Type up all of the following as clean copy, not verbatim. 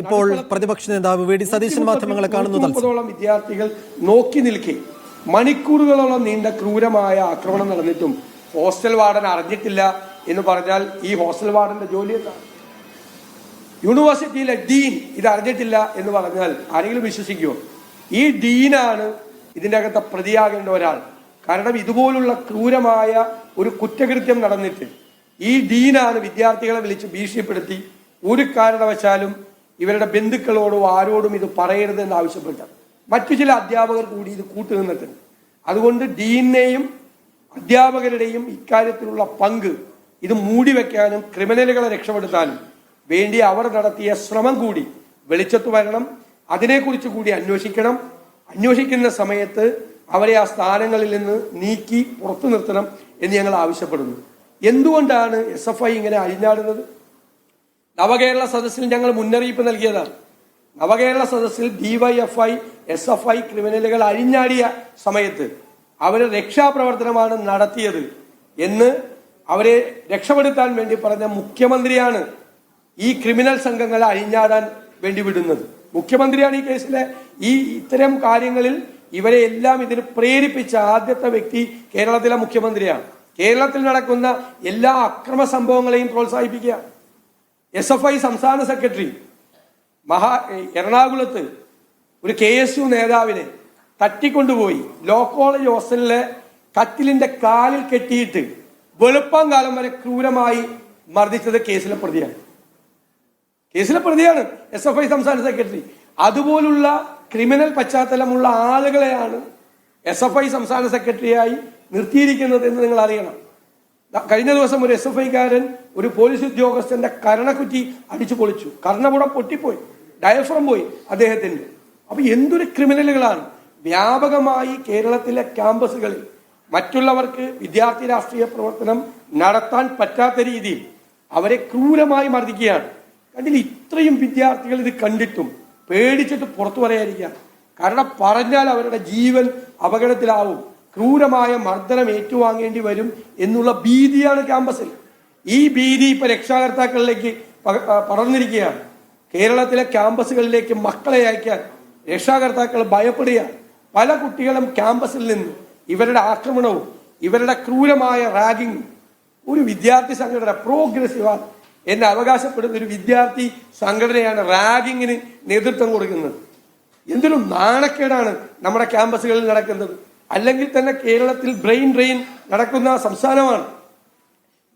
ഇപ്പോൾ പ്രതിപക്ഷ നേതാവ് വി ഡി സതീശൻ മാധ്യമങ്ങളെ കാണുന്നു. വിദ്യാർത്ഥികൾ നോക്കി നിൽക്കെ മണിക്കൂറുകളോളം നീണ്ട ക്രൂരമായ ആക്രമണം നടന്നിട്ടും ഹോസ്റ്റൽ വാർഡൻ അറിഞ്ഞിട്ടില്ല എന്ന് പറഞ്ഞാൽ ഈ ഹോസ്റ്റൽ വാർഡന്റെ ജോലി എന്താണ്? യൂണിവേഴ്സിറ്റിയിലെ ഡീൻ ഇത് അറിഞ്ഞിട്ടില്ല എന്ന് പറഞ്ഞാൽ ആരെങ്കിലും വിശ്വസിക്കുമോ? ഈ ഡീനാണ് ഇതിൻ്റെ അകത്ത് പ്രതിയാകേണ്ട ഒരാൾ. കാരണം ഇതുപോലുള്ള ക്രൂരമായ ഒരു കുറ്റകൃത്യം നടന്നിട്ട് ഈ ഡീനാണ് വിദ്യാർത്ഥികളെ വിളിച്ച് ഭീഷണിപ്പെടുത്തി ഒരു കാരണവശാലും ഇവരുടെ ബന്ധുക്കളോടോ ആരോടും ഇത് പറയരുതെന്ന് ആവശ്യപ്പെട്ട മറ്റു ചില അധ്യാപകർ കൂടി ഇത് കൂട്ടുനിന്നിട്ടുണ്ട്. അതുകൊണ്ട് ഡീനെയും അധ്യാപകരുടെയും ഇക്കാര്യത്തിലുള്ള പങ്ക് ഇത് മൂടിവെക്കാനും ക്രിമിനലുകളെ രക്ഷപ്പെടുത്താനും വേണ്ടി അവർ നടത്തിയ ശ്രമം കൂടി വെളിച്ചത്ത് വരണം. അതിനെക്കുറിച്ച് കൂടി അന്വേഷിക്കണം. അന്വേഷിക്കുന്ന സമയത്ത് അവരെ ആ സ്ഥാനങ്ങളിൽ നിന്ന് നീക്കി പുറത്തു നിർത്തണം എന്ന് ഞങ്ങൾ ആവശ്യപ്പെടുന്നു. എന്തുകൊണ്ടാണ് SFI ഇങ്ങനെ അഴിഞ്ഞാടുന്നത്? നവകേരള സദസ്സിൽ ഞങ്ങൾ മുന്നറിയിപ്പ് നൽകിയതാണ്. നവകേരള സദസ്സിൽ DYFI SFI ക്രിമിനലുകൾ അഴിഞ്ഞാടിയ സമയത്ത് അവർ രക്ഷാപ്രവർത്തനമാണ് നടത്തിയത് എന്ന് അവരെ രക്ഷപ്പെടുത്താൻ വേണ്ടി പറഞ്ഞ മുഖ്യമന്ത്രിയാണ് ഈ ക്രിമിനൽ സംഘങ്ങളെ അഴിഞ്ഞാടാൻ വേണ്ടി വിടുന്നത്. മുഖ്യമന്ത്രിയാണ് ഈ കേസിലെ ഇത്തരം കാര്യങ്ങളിൽ ഇവരെ എല്ലാം ഇതിന് പ്രേരിപ്പിച്ച ആദ്യത്തെ വ്യക്തി കേരളത്തിലെ മുഖ്യമന്ത്രിയാണ്. കേരളത്തിൽ നടക്കുന്ന എല്ലാ അക്രമ സംഭവങ്ങളെയും പ്രോത്സാഹിപ്പിക്കുക. SFI സംസ്ഥാന സെക്രട്ടറി എറണാകുളത്ത് ഒരു KSU നേതാവിനെ തട്ടിക്കൊണ്ടുപോയി ലോ കോളേജ് ഹോസ്റ്റലിലെ കട്ടിലിന്റെ കാലിൽ കെട്ടിയിട്ട് വെളുപ്പം കാലം വരെ ക്രൂരമായി മർദ്ദിച്ചത് കേസിലെ പ്രതിയാണ്. SFI സംസ്ഥാന സെക്രട്ടറി. അതുപോലുള്ള ക്രിമിനൽ പശ്ചാത്തലമുള്ള ആളുകളെയാണ് SFI സംസ്ഥാന സെക്രട്ടറിയായി നിർത്തിയിരിക്കുന്നത് എന്ന് നിങ്ങൾ അറിയണം. കഴിഞ്ഞ ദിവസം ഒരു SFIക്കാരൻ ഒരു പോലീസ് ഉദ്യോഗസ്ഥന്റെ കരണക്കുറ്റി അടിച്ചു പൊളിച്ചു. കർണപുടം പൊട്ടിപ്പോയി, ഡയഫ്രം പോയി അദ്ദേഹത്തിന്റെ. അപ്പൊ എന്തൊരു ക്രിമിനലുകളാണ്! വ്യാപകമായി കേരളത്തിലെ ക്യാമ്പസുകളിൽ മറ്റുള്ളവർക്ക് വിദ്യാർത്ഥി രാഷ്ട്രീയ പ്രവർത്തനം നടത്താൻ പറ്റാത്ത രീതിയിൽ അവരെ ക്രൂരമായി മർദ്ദിക്കുകയാണ്. കണ്ടില്ല, ഇത്രയും വിദ്യാർത്ഥികൾ ഇത് കണ്ടിട്ടും പേടിച്ചിട്ട് പുറത്തു പറയാതിരിക്കുക. കാരണം പറഞ്ഞാൽ അവരുടെ ജീവൻ അപകടത്തിലാവും, ക്രൂരമായ മർദ്ദനം ഏറ്റുവാങ്ങേണ്ടി വരും എന്നുള്ള ഭീതിയാണ് ക്യാമ്പസിൽ. ഈ ഭീതി ഇപ്പൊ രക്ഷാകർത്താക്കളിലേക്ക് പടർന്നിരിക്കുകയാണ്. കേരളത്തിലെ ക്യാമ്പസുകളിലേക്ക് മക്കളെ അയക്കാൻ രക്ഷാകർത്താക്കൾ ഭയപ്പെടുകയാണ്. പല കുട്ടികളും ക്യാമ്പസിൽ നിന്ന് ഇവരുടെ ആക്രമണവും ഇവരുടെ ക്രൂരമായ റാഗിങ്ങും ഒരു വിദ്യാർത്ഥി സംഘടന പ്രോഗ്രസീവാണ് എന്ന് അവകാശപ്പെടുന്ന ഒരു വിദ്യാർത്ഥി സംഘടനയാണ് റാഗിങ്ങിന് നേതൃത്വം കൊടുക്കുന്നത്. എന്തൊരു നാണക്കേടാണ് നമ്മുടെ ക്യാമ്പസുകളിൽ നടക്കുന്നത്. അല്ലെങ്കിൽ തന്നെ കേരളത്തിൽ ബ്രെയിൻ ഡ്രെയിൻ നടക്കുന്ന സംസ്ഥാനമാണ്.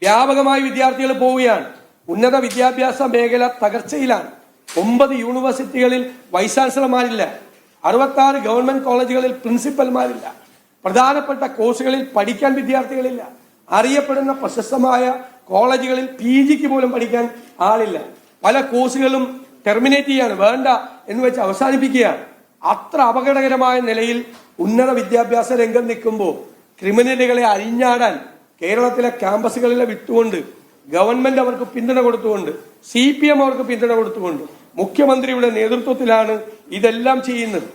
വ്യാപകമായി വിദ്യാർത്ഥികൾ പോവുകയാണ്. ഉന്നത വിദ്യാഭ്യാസ മേഖല തകർച്ചയിലാണ്. 9 യൂണിവേഴ്സിറ്റികളിൽ വൈസ് ചാൻസലർമാരില്ല. 66 ഗവൺമെന്റ് കോളേജുകളിൽ പ്രിൻസിപ്പൽമാരില്ല. പ്രധാനപ്പെട്ട കോഴ്സുകളിൽ പഠിക്കാൻ വിദ്യാർത്ഥികളില്ല. അറിയപ്പെടുന്ന പ്രശസ്തമായ കോളേജുകളിൽ PGക്ക് പോലും പഠിക്കാൻ ആളില്ല. പല കോഴ്സുകളും ടെർമിനേറ്റ് ചെയ്യാണ്, വേണ്ട എന്ന് വെച്ച് അവസാനിപ്പിക്കുകയാണ്. അത്ര അപകടകരമായ നിലയിൽ ഉന്നത വിദ്യാഭ്യാസ രംഗം നിൽക്കുമ്പോൾ ക്രിമിനലുകളെ അഴിഞ്ഞാടാൻ കേരളത്തിലെ ക്യാമ്പസുകളിലെ വിട്ടുകൊണ്ട് ഗവൺമെന്റ് അവർക്ക് പിന്തുണ കൊടുത്തുകൊണ്ട് CPM അവർക്ക് പിന്തുണ കൊടുത്തുകൊണ്ട് മുഖ്യമന്ത്രിയുടെ നേതൃത്വത്തിലാണ് ഇതെല്ലാം ചെയ്യുന്നത്.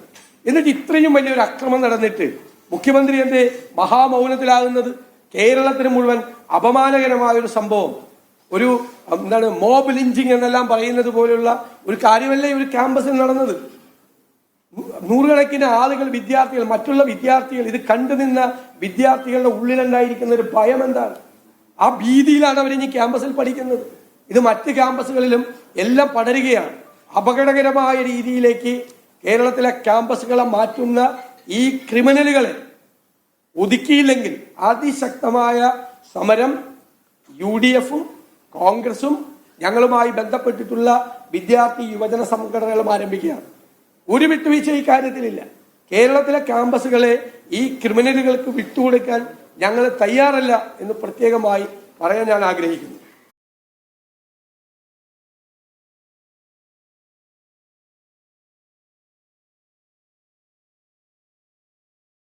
എന്നിട്ട് ഇത്രയും വലിയൊരു അക്രമം നടന്നിട്ട് മുഖ്യമന്ത്രി എന്റെ മഹാമൗനത്തിലാകുന്നത്? കേരളത്തിന് മുഴുവൻ അപമാനകരമായ ഒരു സംഭവം, ഒരു മോബ് ലിഞ്ചിങ് എന്നെല്ലാം പറയുന്നത് പോലെയുള്ള ഒരു കാര്യമല്ലേ ഒരു ക്യാമ്പസിൽ നടന്നത്. നൂറുകണക്കിന് ആളുകൾ, വിദ്യാർത്ഥികൾ, മറ്റുള്ള വിദ്യാർത്ഥികൾ, ഇത് കണ്ടുനിന്ന വിദ്യാർത്ഥികളുടെ ഉള്ളിലുണ്ടായിരിക്കുന്ന ഒരു ഭയം എന്താണ്? ആ ഭീതിയിലാണ് അവർ ഇനി ക്യാമ്പസിൽ പഠിക്കുന്നത്. ഇത് മറ്റ് ക്യാമ്പസുകളിലും എല്ലാം പടരുകയാണ്. അപകടകരമായ രീതിയിലേക്ക് കേരളത്തിലെ ക്യാമ്പസുകളെ മാറ്റുന്ന ഈ ക്രിമിനലുകളെ ഒതുക്കിയില്ലെങ്കിൽ അതിശക്തമായ സമരം UDFും കോൺഗ്രസും ഞങ്ങളുമായി ബന്ധപ്പെട്ടിട്ടുള്ള വിദ്യാർത്ഥി യുവജന സംഘടനകളും ആരംഭിക്കുകയാണ്. ഒരു വിട്ടുവീഴ്ച ഈ കാര്യത്തിലില്ല. കേരളത്തിലെ ക്യാമ്പസുകളെ ഈ ക്രിമിനലുകൾക്ക് വിട്ടുകൊടുക്കാൻ ഞങ്ങൾ തയ്യാറല്ല എന്ന് പ്രത്യേകമായി പറയാൻ ഞാൻ ആഗ്രഹിക്കുന്നു.